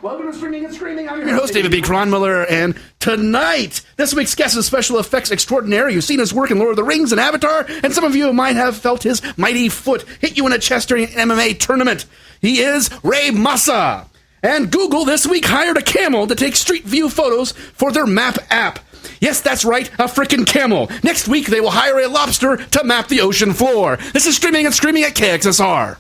Welcome to Streaming and Screaming. I'm your host, David B. Kronmiller, and tonight, this week's guest is special effects extraordinaire. You've seen his work in Lord of the Rings and Avatar, and some of you might have felt his mighty foot hit you in a chest during an MMA tournament. He is Raymond Massa. And Google this week hired a camel to take street view photos for their map app. Yes, that's right, a frickin' camel. Next week, they will hire a lobster to map the ocean floor. This is Streaming and Screaming at KXSR.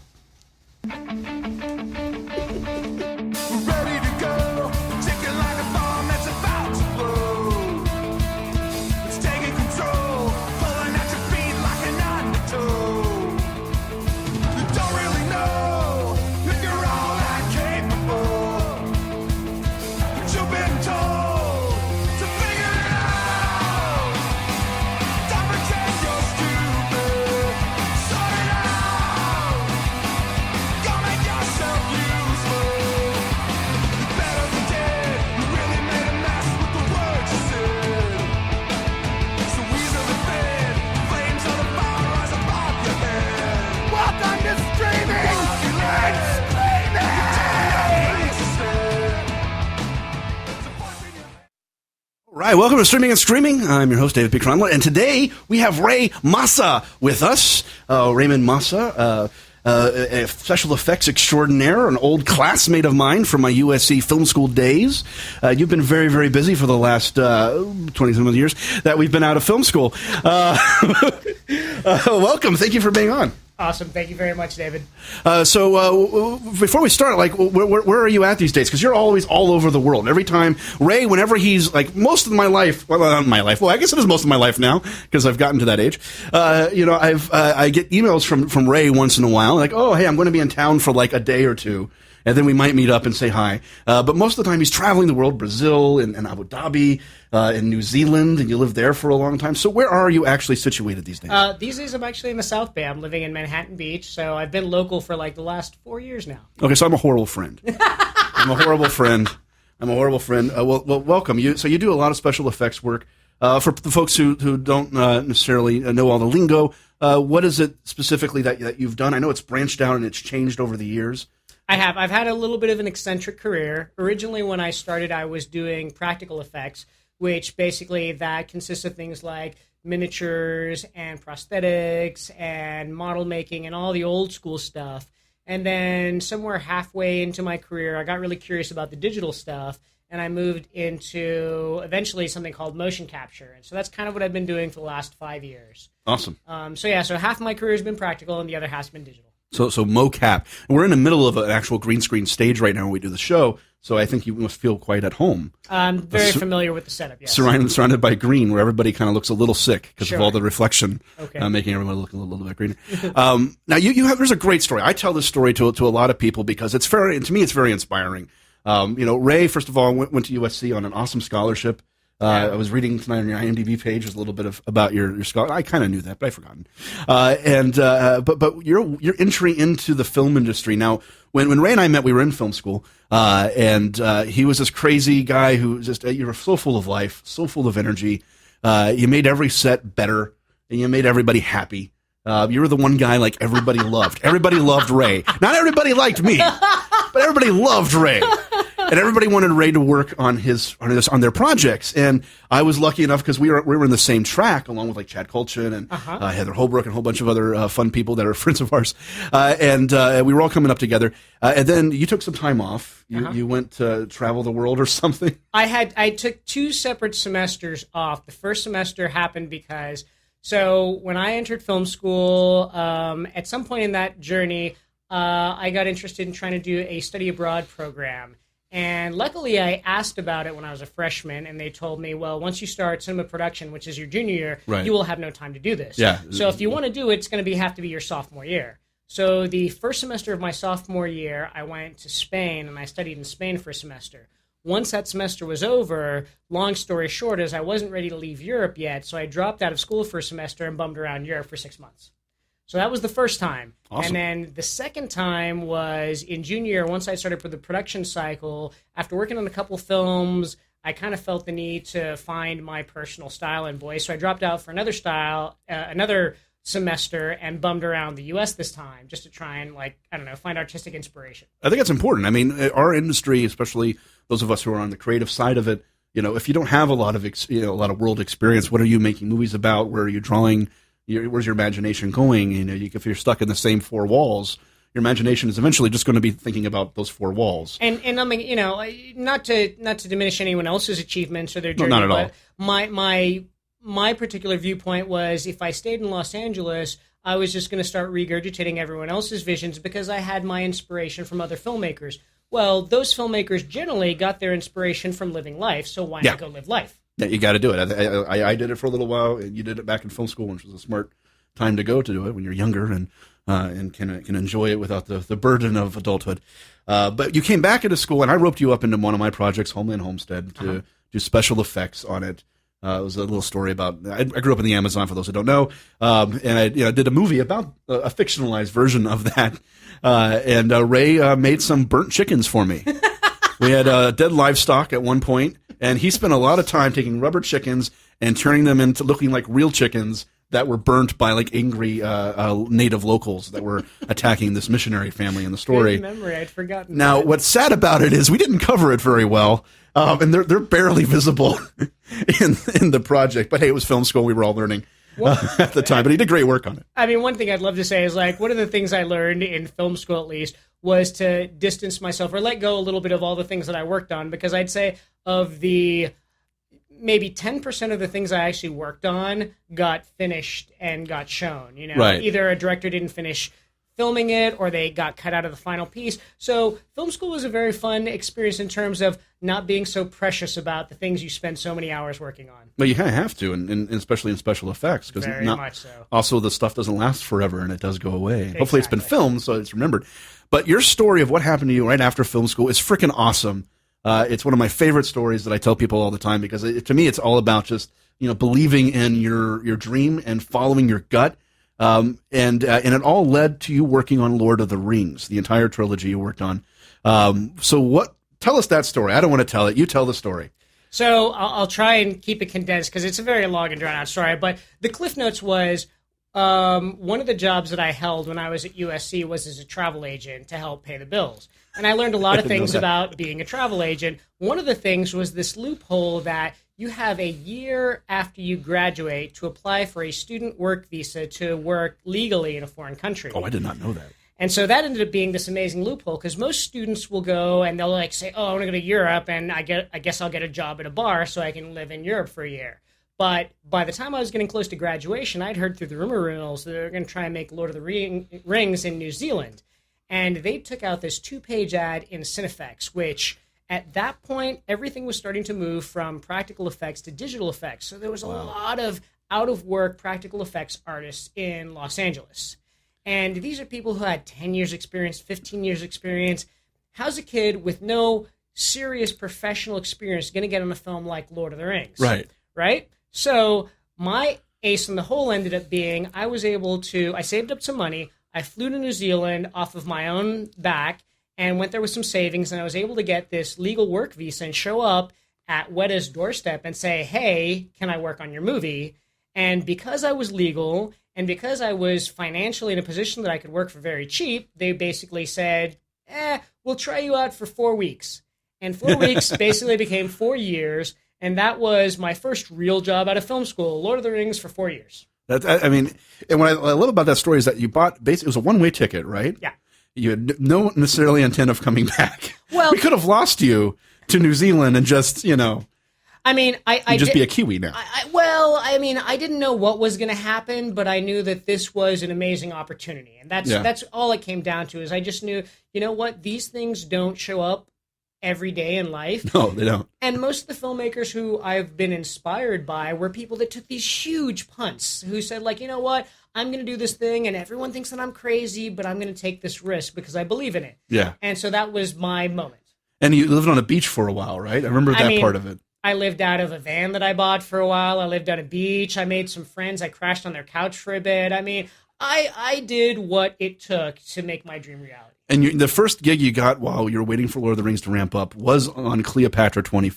All right, welcome to Streaming and Screaming. I'm your host, David P. Kronmiller, and today we have Ray Massa with us. Raymond Massa, a special effects extraordinaire, an old classmate of mine from my USC film school days. You've been very, very busy for the last 20-some years that we've been out of film school. Welcome. Thank you for being on. Awesome. Thank you very much, David. So before we start, like, where are you at these days? Because you're always all over the world. Every time, Ray, whenever he's, like, most of my life, well, not my life, well, I guess it is most of my life now, because I've gotten to that age. I get emails from Ray once in a while, like, oh, hey, I'm going to be in town for, like, a day or two. And then we might meet up and say hi. But most of the time he's traveling the world, Brazil and Abu Dhabi, in New Zealand, and you lived there for a long time. So where are you actually situated these days? These days I'm actually in the South Bay. I'm living in Manhattan Beach, so I've been local for like the last 4 years now. Okay, so I'm a horrible friend. I'm a horrible friend. Well, welcome. So you do a lot of special effects work. For the folks who don't necessarily know all the lingo, what is it specifically that you've done? I know it's branched out and it's changed over the years. I have. I've had a little bit of an eccentric career. Originally, when I started, I was doing practical effects, which basically that consists of things like miniatures and prosthetics and model making and all the old school stuff. And then somewhere halfway into my career, I got really curious about the digital stuff, and I moved into eventually something called motion capture. And so that's kind of what I've been doing for the last 5 years. Awesome. So half my career has been practical and the other half's been digital. So mocap. We're in the middle of an actual green screen stage right now when we do the show, so I think you must feel quite at home. I'm very familiar with the setup, yes. Surrounded by green, where everybody kind of looks a little sick because of all the reflection, making everyone look a little bit greener. Now, there's a great story. I tell this story to a lot of people because to me it's very inspiring. Ray, first of all, went to USC on an awesome scholarship. I was reading tonight on your IMDb page. There's a little bit about your scholar. I kind of knew that, but I'd forgotten. But your entry into the film industry. Now, when Ray and I met, we were in film school, and he was this crazy guy who just you were so full of life, so full of energy. You made every set better, and you made everybody happy. You were the one guy like everybody loved. Everybody loved Ray. Not everybody liked me, but everybody loved Ray. And everybody wanted Ray to work on their projects, and I was lucky enough because we were in the same track along with like Chad Kulchin and Heather Holbrook and a whole bunch of other fun people that are friends of ours, and we were all coming up together. And then you took some time off. You went to travel the world or something. I took 2 separate semesters off. The first semester happened because when I entered film school, at some point in that journey, I got interested in trying to do a study abroad program. And luckily, I asked about it when I was a freshman, and they told me, well, once you start cinema production, which is your junior year, you will have no time to do this. Yeah. So if you want to do it, it's going to have to be your sophomore year. So the first semester of my sophomore year, I went to Spain, and I studied in Spain for a semester. Once that semester was over, long story short is I wasn't ready to leave Europe yet, so I dropped out of school for a semester and bummed around Europe for 6 months. So that was the first time. Awesome. And then the second time was in junior year, once I started for the production cycle. After working on a couple films, I kind of felt the need to find my personal style and voice. So I dropped out for another semester and bummed around the U.S. this time just to try and, like, I don't know, find artistic inspiration. I think it's important. I mean, our industry, especially those of us who are on the creative side of it, you know, if you don't have a lot of a lot of world experience, what are you making movies about? Where are you drawing? Where's your imagination going? You know, if you're stuck in the same four walls, your imagination is eventually just going to be thinking about those four walls. And I mean, you know, not to diminish anyone else's achievements or their journey, not at all. But my particular viewpoint was, if I stayed in Los Angeles, I was just going to start regurgitating everyone else's visions because I had my inspiration from other filmmakers. Well, those filmmakers generally got their inspiration from living life, so why not go live life? Yeah, you got to do it. I did it for a little while, and you did it back in film school, which was a smart time to go to do it when you're younger and can enjoy it without the burden of adulthood. But you came back into school, and I roped you up into one of my projects, Homeland Homestead, to do special effects on it. It was a little story about. I grew up in the Amazon, for those who don't know, and I did a movie about a fictionalized version of that. And Ray made some burnt chickens for me. We had dead livestock at one point, and he spent a lot of time taking rubber chickens and turning them into looking like real chickens that were burnt by like angry native locals that were attacking this missionary family in the story. Good memory, I'd forgotten. Now, that. What's sad about it is we didn't cover it very well, and they're barely visible in the project. But hey, it was film school; we were all learning at the time. But he did great work on it. I mean, one thing I'd love to say is, like, one of the things I learned in film school, at least, was to distance myself or let go a little bit of all the things that I worked on, because I'd say of the maybe 10% of the things I actually worked on got finished and got shown. You know, right. Either a director didn't finish filming it or they got cut out of the final piece. So film school was a very fun experience in terms of not being so precious about the things you spend so many hours working on. Well, you kind of have to, and especially in special effects, because very much so. Also, the stuff doesn't last forever, and it does go away. Exactly. Hopefully, it's been filmed, so it's remembered. But your story of what happened to you right after film school is freaking awesome. It's one of my favorite stories that I tell people all the time, because to me, it's all about just believing in your dream and following your gut. And it all led to you working on Lord of the Rings, the entire trilogy you worked on. Tell us that story. I don't want to tell it. You tell the story. So I'll try and keep it condensed because it's a very long and drawn out story. But the Cliff Notes was one of the jobs that I held when I was at USC was as a travel agent to help pay the bills. And I learned a lot of things about being a travel agent. One of the things was this loophole that you have a year after you graduate to apply for a student work visa to work legally in a foreign country. Oh, I did not know that. And so that ended up being this amazing loophole, because most students will go and they'll like say, oh, I want to go to Europe, and I guess I'll get a job at a bar so I can live in Europe for a year. But by the time I was getting close to graduation, I'd heard through the rumor mills that they were going to try and make Lord of the Rings in New Zealand. And they took out this 2-page ad in SFX, which at that point, everything was starting to move from practical effects to digital effects. So there was a lot of out-of-work practical effects artists in Los Angeles. And these are people who had 10 years experience, 15 years experience. How's a kid with no serious professional experience going to get on a film like Lord of the Rings? Right? So my ace in the hole ended up being I saved up some money. I flew to New Zealand off of my own back and went there with some savings, and I was able to get this legal work visa and show up at Weta's doorstep and say, hey, can I work on your movie? And because I was legal and because I was financially in a position that I could work for very cheap, they basically said, we'll try you out for 4 weeks. And 4 weeks basically became 4 years, and that was my first real job out of film school, Lord of the Rings for 4 years. And what I love about that story is that you bought, basically, it was a one-way ticket, right? Yeah. You had no necessarily intent of coming back. Well, we could have lost you to New Zealand and just, I mean, I just be a Kiwi now. I didn't know what was going to happen, but I knew that this was an amazing opportunity. And that's all it came down to, is I just knew, you know what, these things don't show up every day in life. No, they don't. And most of the filmmakers who I've been inspired by were people that took these huge punts, who said, like, you know what, I'm going to do this thing, and everyone thinks that I'm crazy, but I'm going to take this risk because I believe in it. Yeah. And so that was my moment. And you lived on a beach for a while, right? I remember that part of it. I lived out of a van that I bought for a while. I lived on a beach. I made some friends. I crashed on their couch for a bit. I mean, I did what it took to make my dream reality. And the first gig you got while you were waiting for Lord of the Rings to ramp up was on Cleopatra 25.